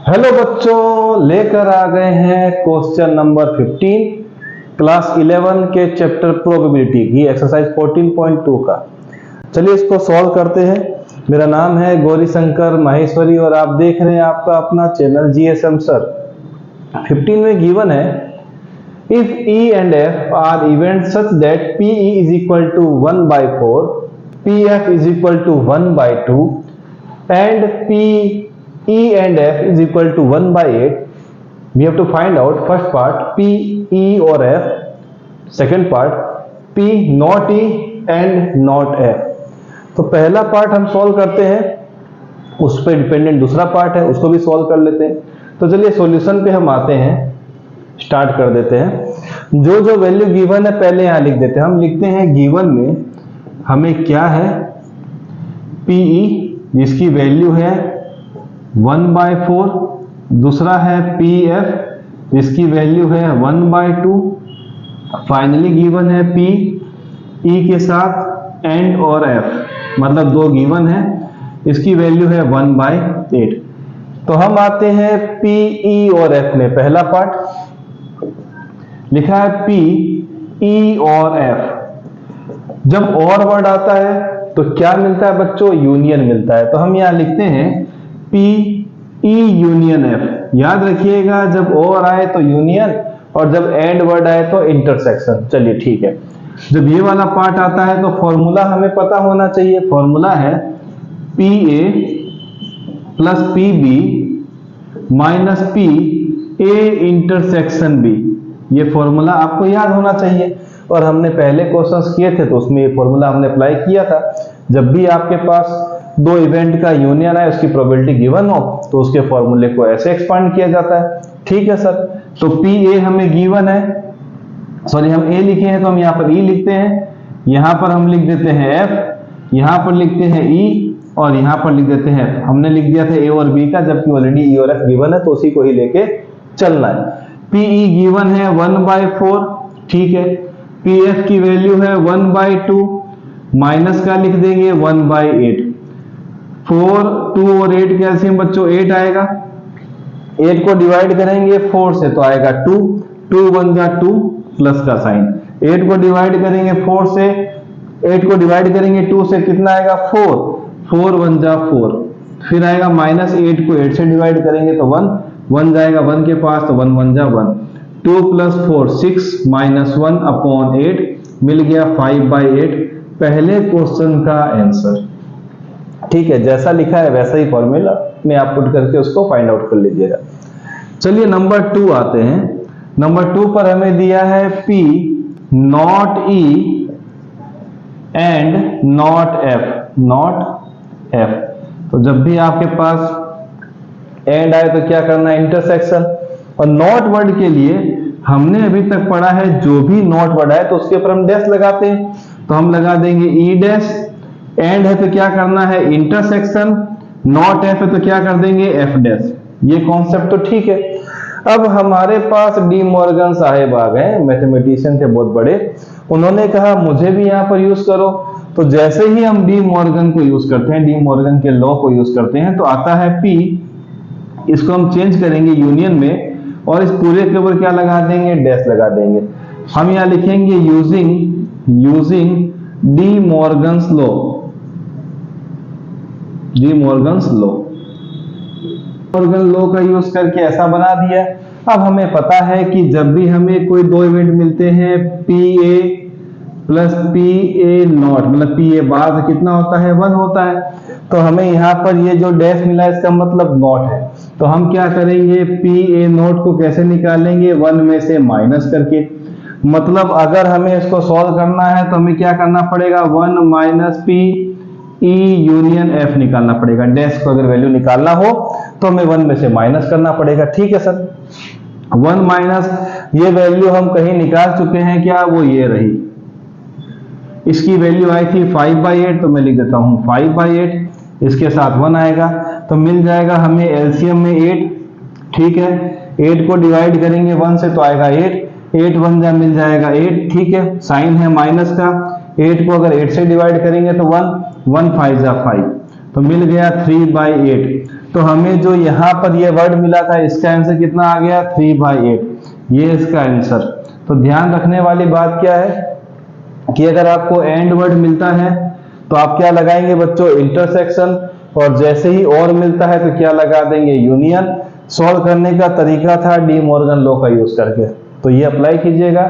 Hello बच्चों, लेकर आ गए हैं क्वेश्चन नंबर 15 क्लास 11 के चैप्टर प्रोबेबिलिटी की एक्सरसाइज 14.2 का। चलिए इसको सॉल्व करते हैं। मेरा नाम है गौरी शंकर माहेश्वरी और आप देख रहे हैं आपका अपना चैनल जीएसएम सर। 15 में गिवन है if E and F are events such that PE is equal to 1/4, PF is equal to 1/2 and PE and F is equal to 1/8, we have to find out first part P, E or F, second part P not E and not F। तो पहला part हम solve करते हैं, उस पर dependent दूसरा part है, उसको भी सॉल्व कर लेते हैं। तो चलिए सॉल्यूशन पे हम आते हैं, स्टार्ट कर देते हैं। जो जो वैल्यू गिवन है पहले यहां लिख देते हैं। हम लिखते हैं गिवन में हमें क्या है, PE जिसकी वैल्यू है 1/4, दूसरा है PF जिसकी वैल्यू है 1/2, फाइनली गिवन है P E के साथ एंड और F, मतलब दो गिवन है, इसकी वैल्यू है 1/8। तो हम आते हैं P E और F में। पहला पार्ट लिखा है P E और F। जब और वर्ड आता है तो क्या मिलता है बच्चों, यूनियन मिलता है। तो हम यहां लिखते हैं P E यूनियन F। याद रखिएगा जब और आए तो यूनियन और जब एंड वर्ड आए तो इंटरसेक्शन। चलिए ठीक है। जब ये वाला पार्ट आता है तो फॉर्मूला हमें पता होना चाहिए। फॉर्मूला है PA plus PB minus PA intersection B। ये फॉर्मूला आपको याद होना चाहिए और हमने पहले क्वेश्चंस किए थे तो उसमें ये फॉर्मूला हमने अप्लाई किया था। जब भी आपके पास दो इवेंट का यूनियन है, उसकी प्रोबेबिलिटी गिवन हो तो उसके फॉर्मूले को ऐसे एक्सपांड किया जाता है। ठीक है सर। तो PA हमें गिवन है, सॉरी हम A लिखे हैं तो हम यहाँ पर E लिखते हैं, यहाँ पर हम लिख देते हैं F, यहाँ पर लिखते हैं E और यहाँ पर लिख देते हैं F। हमने लिख दिया था A और B का, जबकि ऑलरेडी E और F गिवन है तो उसी को ही लेके चलना है। PE गिवन है 1/4, ठीक है। PF की वैल्यू है 1/2, माइनस का लिख देंगे 1/8। 4, 2 और 8 का एलसीएम बच्चों 8 आएगा। 8 को डिवाइड करेंगे 4 से तो आएगा 2, 2 1 जा 2 प्लस का साइन। 8 को डिवाइड करेंगे 4 से, 8 को डिवाइड करेंगे 2 से कितना आएगा 4, 4 1 जा 4, फिर आएगा माइनस 8 को 8 से डिवाइड करेंगे तो 1, 1 जाएगा 1 के पास तो 1 1 जा 1, 2 + 4 6 माइनस 1 अपॉन 8 मिल गया 5/8 पहले क्वेश्चन का आंसर। ठीक है, जैसा लिखा है वैसा ही फॉर्मूला में आप पुट करके उसको फाइंड आउट कर लीजिएगा। चलिए नंबर 2 आते हैं। नंबर 2 पर हमें दिया है P not E and not F, not F। तो जब भी आपके पास एंड आए तो क्या करना है, इंटरसेक्शन। और नॉट वर्ड के लिए हमने अभी तक पढ़ा है जो भी नॉट वर्ड आए तो उसके ऊपर हम डैश लगाते हैं, तो हम लगा देंगे E डैश। एंड है तो क्या करना है, इंटरसेक्शन। नॉट F है तो क्या कर देंगे, F डैश। ये कॉन्सेप्ट तो ठीक है। अब हमारे पास डी मॉर्गन साहेब आ गए, मैथमेटिशियन थे बहुत बड़े। उन्होंने कहा मुझे भी यहाँ पर यूज करो। तो जैसे ही हम डी मॉर्गन को यूज करते हैं, डी मॉर्गन के लॉ को यूज करते हैं तो आता है P, इसको हम चेंज करेंगे यूनियन में और इस पूरे के ऊपर क्या लगा देंगे, डैश लगा देंगे। हम यहां लिखेंगे using D Morgan's law, D Morgan's law. Morgan law का यूज करके ऐसा बना दिया। अब हमें पता है कि जब भी हमें कोई दो इवेंट मिलते हैं PA प्लस PA नॉट, मतलब PA बार कितना होता है, 1 होता है। तो हमें यहाँ पर ये जो डैश मिला इसका मतलब नॉट है। तो हम क्या करेंगे, PA नॉट को कैसे निकालेंगे, 1 में से माइनस करके। मतलब अगर हमें इसको सॉल्व करना है तो हमें क्या करना पड़ेगा, 1 माइनस PE यूनियन F निकालना पड़ेगा। डैश को अगर वैल्यू निकालना हो तो हमें 1 में से माइनस करना पड़ेगा। ठीक है सर। 1 माइनस ये वैल्यू हम कहीं निकाल चुके हैं क्या, वो ये रही। इसकी वैल्यू आई थी 5/8, तो मैं लिख देता हूं 5/8, इसके साथ 1 आएगा तो मिल जाएगा हमें एलसीएम में 8। ठीक है, 8 को डिवाइड करेंगे 1 से तो आएगा 8, 8 1 जा मिल जाएगा 8। ठीक है, साइन है माइनस का, 8 को अगर 8 से डिवाइड करेंगे तो 1, 1 5 जा 5, तो मिल गया 3/8। तो हमें जो यहाँ पर ये वर्ड मिला था इसका आंसर कितना आ गया 3/8, ये इसका आंसर। तो ध्यान रखने वाली बात क्या है कि अगर आपको एंड वर्ड मिलता है तो आप क्या लगाएंगे बच्चों, इंटरसेक्शन, और जैसे ही और मिलता है तो क्या लगा देंगे, यूनियन। सॉल्व करने का तरीका था डी मॉर्गन लॉ का यूज करके, तो ये अप्लाई कीजिएगा।